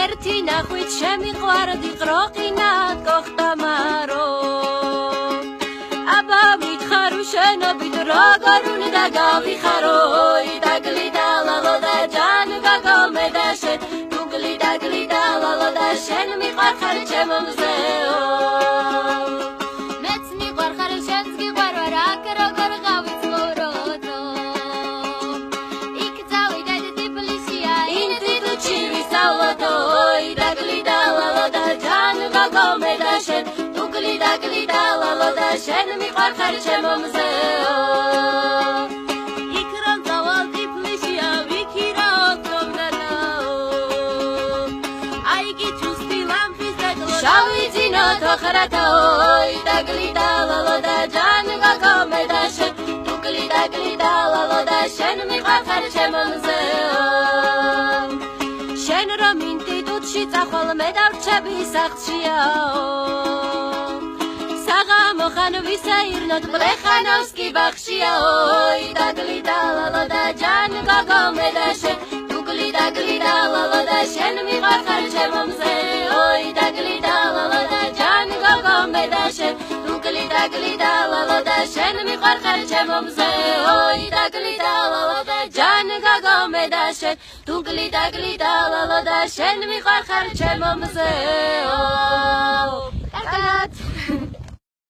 ერთი ნახვით შემიყვარდი ყროყინად გოხტამარო აბა მითხარ შენობით როგორ უნდა გავიხარო დაგლიდა ლალო და ჯან გაგომედა შენ დაგლიდა ლალო და შენ მიყვარ ხარ ჩემო მზეო მეც მიყვარ ხარ შენც გიყვარ ვარ აქ როგორ გავიცხოვროდო იქ წავიდეთ თბილისია ინსტიტუტში ვისწავლოდო დაგლიდა ლალო და ჯან გაგომედა შენ დაგლიდა ლალო და შენ მიყვარ ხარ ჩემო მზეო იქ რომ წავალ თბილისია ვიქირა შავი ძინო თოხრათა დაგლიდა ლალო და ჯან გაგომედა შენ დაგლიდა ლალო და შენ მიყვარ ხარ ჩემო მზეო შენ რომ ინსტიტუტში წახვალ მე დავრჩები სახლშიაო საღამო ხან ვისაირნოთ პლეხანოვსკი ბახშიაო დაგლიდა ლალო და ჯან გაგომედა შენ დაგლიდა ლალო და შენ მიყვარ ხარ ჩემო მზეო დაგლიდა ლალო და ჯან გაგომედა შენ დაგლიდა ლალო და შენ მიყვარ ხარ ჩემო მზეო დაგლიდა ლალო და ჯან გაგომედა შენ დაგლიდა ლალო და შენ მიყვარ ხარ ჩემო მზეო